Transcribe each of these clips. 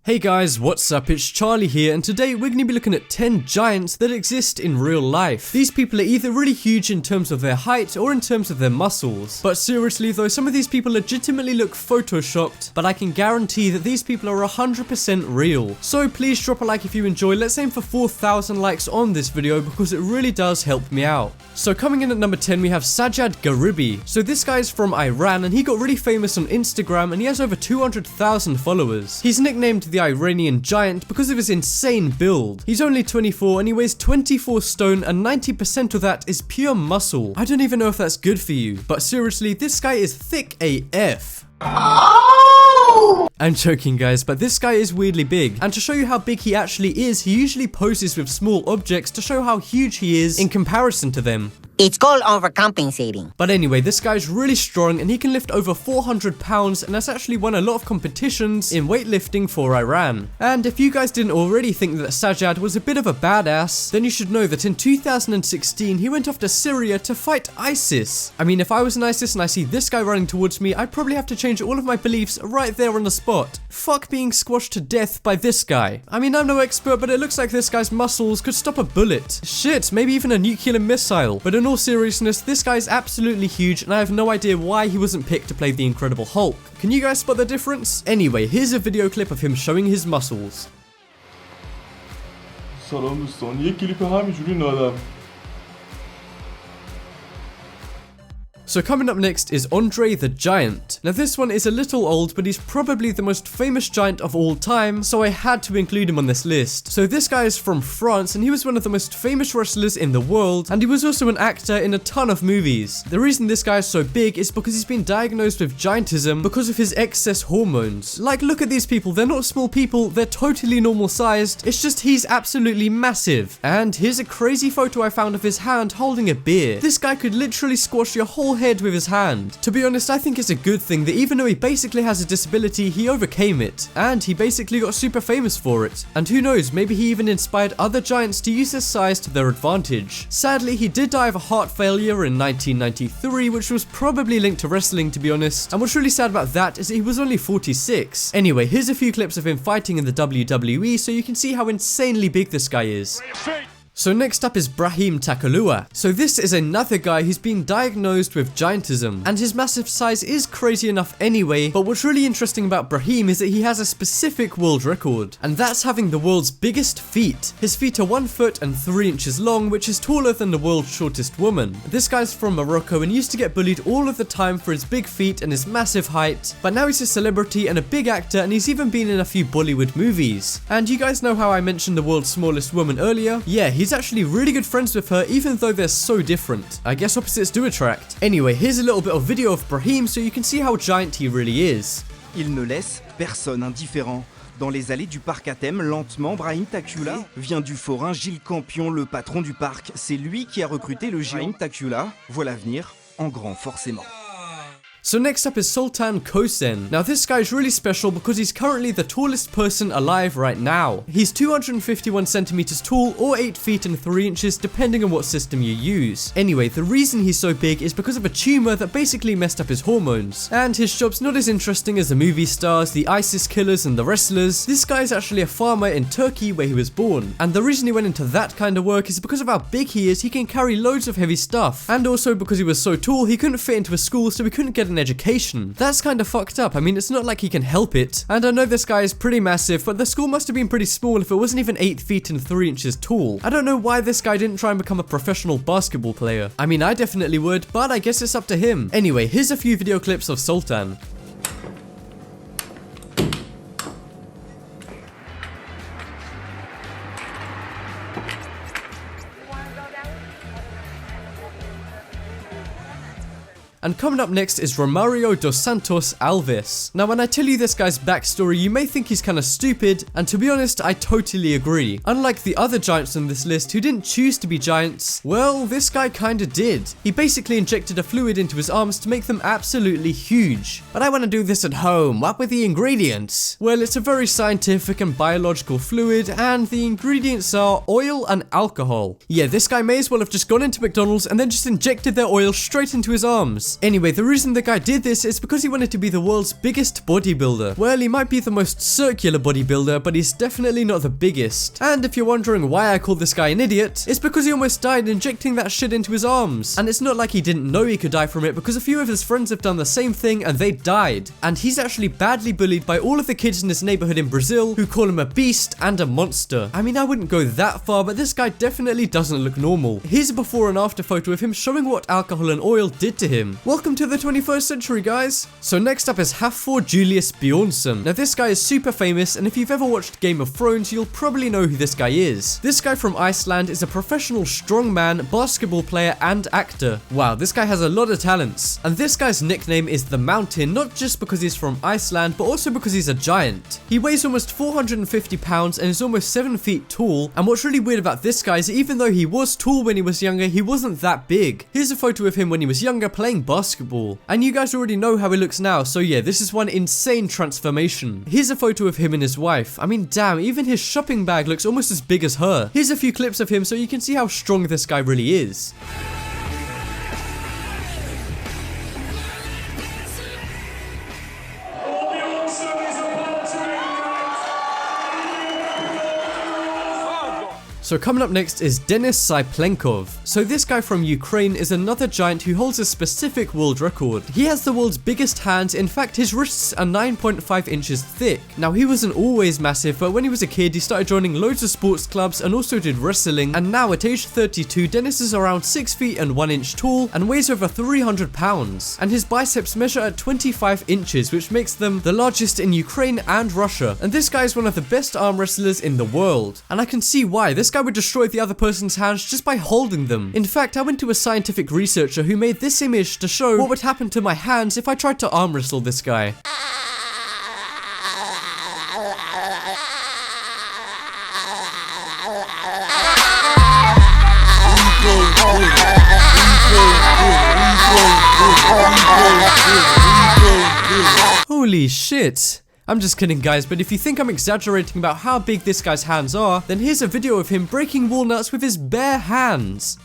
Hey guys, what's up? It's Charlie here, and today we're going to be looking at 10 giants that exist in real life. These people are either really huge in terms of their height or in terms of their muscles. But seriously though, some of these people legitimately look photoshopped, but I can guarantee that these people are 100% real. So please drop a like if you enjoy. Let's aim for 4,000 likes on this video because it really does help me out. So coming in at number 10 we have Sajad Gharibi. So this guy is from Iran and he got really famous on Instagram and he has over 200,000 followers. He's nicknamed the Iranian Giant because of his insane build. He's only 24 and he weighs 24 stone and 90% of that is pure muscle. I don't even know if that's good for you, but seriously, this guy is thick AF. I'm joking guys, but this guy is weirdly big, and to show you how big he actually is, he usually poses with small objects to show how huge he is in comparison to them. It's called overcompensating. But anyway, this guy's really strong and he can lift over 400 pounds and has actually won a lot of competitions in weightlifting for Iran. And if you guys didn't already think that Sajad was a bit of a badass, then you should know that in 2016 he went off to Syria to fight ISIS. I mean, if I was in ISIS and I see this guy running towards me, I'd probably have to change all of my beliefs right there on the spot. Fuck being squashed to death by this guy. I mean, I'm no expert, but it looks like this guy's muscles could stop a bullet. Shit, maybe even a nuclear missile. But in all seriousness, this guy's absolutely huge and I have no idea why he wasn't picked to play the Incredible Hulk. Can you guys spot the difference? Anyway, here's a video clip of him showing his muscles. سلام دوستان، یک کلیپ همینجوری نادم. So coming up next is André the Giant. Now this one is a little old, but he's probably the most famous giant of all time, so I had to include him on this list. So this guy is from France and he was one of the most famous wrestlers in the world, and he was also an actor in a ton of movies. The reason this guy is so big is because he's been diagnosed with giantism because of his excess hormones. Like, look at these people, they're not small people, they're totally normal sized, it's just he's absolutely massive. And here's a crazy photo I found of his hand holding a beer. This guy could literally squash your whole head with his hand. To be honest, I think it's a good thing that even though he basically has a disability, he overcame it, and he basically got super famous for it. And who knows, maybe he even inspired other giants to use his size to their advantage. Sadly, he did die of a heart failure in 1993, which was probably linked to wrestling, to be honest. And what's really sad about that is that he was only 46. Anyway, here's a few clips of him fighting in the WWE so you can see how insanely big this guy is. So next up is Brahim Takioullah. So this is another guy who's been diagnosed with giantism, and his massive size is crazy enough anyway, but what's really interesting about Brahim is that he has a specific world record, and that's having the world's biggest feet. His feet are 1 foot and 3 inches long, which is taller than the world's shortest woman. This guy's from Morocco and used to get bullied all of the time for his big feet and his massive height, but now he's a celebrity and a big actor, and he's even been in a few Bollywood movies. And you guys know how I mentioned the world's smallest woman earlier? Yeah, he's actually really good friends with her, even though they're so different. I guess opposites do attract. Anyway, here's a little bit of video of Brahim so you can see how giant he really is. Il ne laisse personne indifférent. Dans les allées du parc à thème, lentement, Brahim Takioullah vient du forain Gilles Campion, le patron du parc. C'est lui qui a recruté le géant. Brahim Takioullah voit l'avenir en grand forcément. So next up is Sultan Kösen. Now this guy is really special because he's currently the tallest person alive right now. He's 251 centimeters tall, or 8 feet and 3 inches depending on what system you use. Anyway, the reason he's so big is because of a tumor that basically messed up his hormones. And his job's not as interesting as the movie stars, the ISIS killers and the wrestlers. This guy is actually a farmer in Turkey where he was born. And the reason he went into that kind of work is because of how big he is, he can carry loads of heavy stuff. And also because he was so tall, he couldn't fit into a school, so he couldn't get an education. That's kind of fucked up. I mean, it's not like he can help it. And I know this guy is pretty massive, but the school must have been pretty small if it wasn't even 8 feet and 3 inches tall. I don't know why this guy didn't try and become a professional basketball player. I mean, I definitely would, but I guess it's up to him. Anyway, here's a few video clips of Sultan. And coming up next is Romario dos Santos Alves. Now when I tell you this guy's backstory, you may think he's kinda stupid, and to be honest, I totally agree. Unlike the other giants on this list who didn't choose to be giants, well, this guy kinda did. He basically injected a fluid into his arms to make them absolutely huge. But I wanna do this at home, what with the ingredients? Well, it's a very scientific and biological fluid, and the ingredients are oil and alcohol. Yeah, this guy may as well have just gone into McDonald's and then just injected their oil straight into his arms. pounds. Anyway, the reason the guy did this is because he wanted to be the world's biggest bodybuilder. Well, he might be the most circular bodybuilder, but he's definitely not the biggest. And if you're wondering why I call this guy an idiot, it's because he almost died injecting that shit into his arms. And it's not like he didn't know he could die from it, because a few of his friends have done the same thing and they died. And he's actually badly bullied by all of the kids in his neighborhood in Brazil, who call him a beast and a monster. I mean, I wouldn't go that far, but this guy definitely doesn't look normal. Here's a before and after photo of him showing what alcohol and oil did to him. Welcome to the 21st century, guys. So next up is Hafpór Julius Bjrnsson. Now this guy is super famous, and if you've ever watched Game of Thrones, you'll probably know who this guy is. This guy from Iceland is a professional strongman, basketball player, and actor. Wow, this guy has a lot of talents. And this guy's nickname is The Mountain, not just because he's from Iceland, but also because he's a giant. He weighs almost 450 pounds and is almost 7 feet tall. And what's really weird about this guy is even though he was tall when he was younger, he wasn't that big. Here's a photo of him when he was younger playing basketball. And you guys already know how he looks now, so yeah, this is one insane transformation. Here's a photo of him and his wife. I mean, damn, even his shopping bag looks almost as big as her. Here's a few clips of him so you can see how strong this guy really is. So coming up next is Denis Cyplenkov. So this guy from Ukraine is another giant who holds a specific world record. He has the world's biggest hands. In fact, his wrists are 9.5 inches thick. Now he wasn't always massive, but when he was a kid, he started joining loads of sports clubs and also did wrestling. And now at age 32, Denis is around 6 feet and 1 inch tall and weighs over 300 pounds. And his biceps measure at 25 inches, which makes them the largest in Ukraine and Russia. And this guy is one of the best arm wrestlers in the world. And I can see why. This guy would destroy the other person's hands just by holding them. In fact, I went to a scientific researcher who made this image to show what would happen to my hands if I tried to arm wrestle this guy. Holy shit. I'm just kidding, guys, but if you think I'm exaggerating about how big this guy's hands are, then here's a video of him breaking walnuts with his bare hands.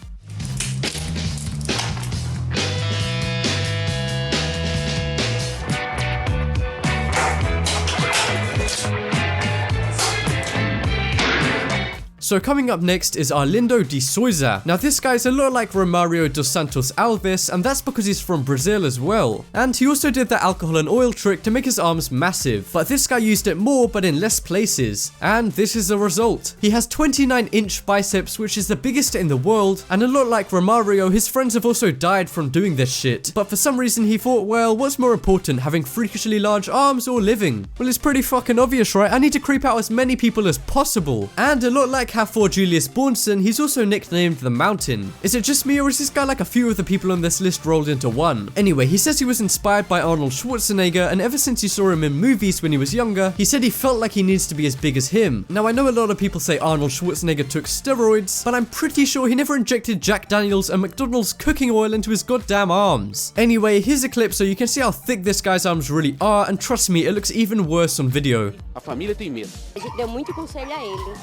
So coming up next is Arlindo De Souza. Now this guy's a lot like Romario dos Santos Alves, and that's because he's from Brazil as well. And he also did the alcohol and oil trick to make his arms massive, but this guy used it more but in less places. And this is the result. He has 29-inch biceps, which is the biggest in the world, and a lot like Romario, his friends have also died from doing this shit. But for some reason he thought, well, what's more important, having freakishly large arms or living? Well, it's pretty fucking obvious, right? I need to creep out as many people as possible. And a lot like Hafpór Julius Bjrnsson, he's also nicknamed The Mountain. Is it just me, or is this guy like a few of the people on this list rolled into one? Anyway, he says he was inspired by Arnold Schwarzenegger, and ever since he saw him in movies when he was younger, he said he felt like he needs to be as big as him. Now I know a lot of people say Arnold Schwarzenegger took steroids, but I'm pretty sure he never injected Jack Daniels and McDonald's cooking oil into his goddamn arms. Anyway, here's a clip so you can see how thick this guy's arms really are, and trust me, it looks even worse on video. A família tem medo. A gente deu muito conselho a ele,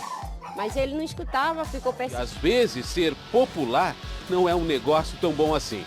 mas ele não escutava, ficou péssimo. Às vezes, ser popular não é negócio tão bom assim.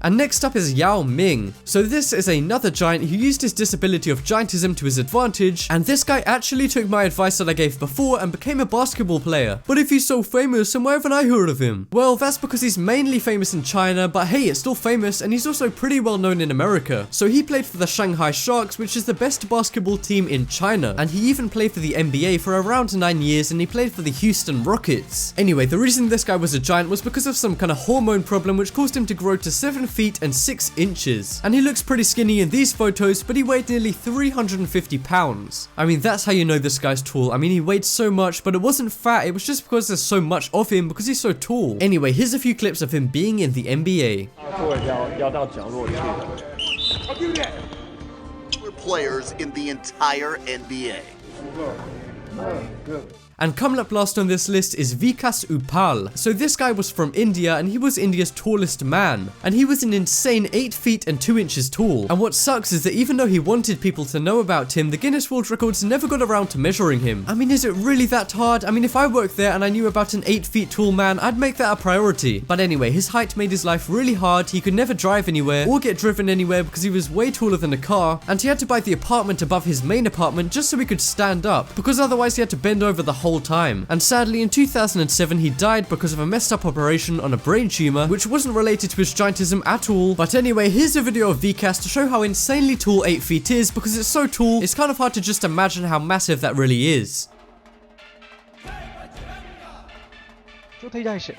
And next up is Yao Ming. So this is another giant who used his disability of giantism to his advantage, and this guy actually took my advice that I gave before and became a basketball player. But if he's so famous, then why haven't I heard of him? Well, that's because he's mainly famous in China, but hey, it's still famous, and he's also pretty well known in America. So he played for the Shanghai Sharks, which is the best basketball team in China, and he even played for the NBA for around 9 years, and he played for the Houston Rockets. Anyway, the reason this guy was a giant was because of some kind of hormone problem which caused him to grow to 7 feet and 6 inches. And he looks pretty skinny in these photos, but he weighed nearly 350 pounds. I mean, that's how you know this guy's tall. I mean, he weighed so much, but it wasn't fat, it was just because there's so much of him because he's so tall. Anyway, here's a few clips of him being in the NBA. Players in the entire NBA. And coming up last on this list is Vikas Uppal. So this guy was from India and he was India's tallest man. And he was an insane 8 feet and 2 inches tall. And what sucks is that even though he wanted people to know about him, the Guinness World Records never got around to measuring him. I mean, is it really that hard? I mean, if I worked there and I knew about an 8 feet tall man, I'd make that a priority. But anyway, his height made his life really hard. He could never drive anywhere or get driven anywhere because he was way taller than a car. And he had to buy the apartment above his main apartment just so he could stand up, because otherwise he had to bend over the whole time. And sadly, in 2007 he died because of a messed up operation on a brain tumor, which wasn't related to his giantism at all. But anyway, here's a video of Vikas to show how insanely tall 8 feet is, because it's so tall, it's kind of hard to just imagine how massive that really is. 就推战士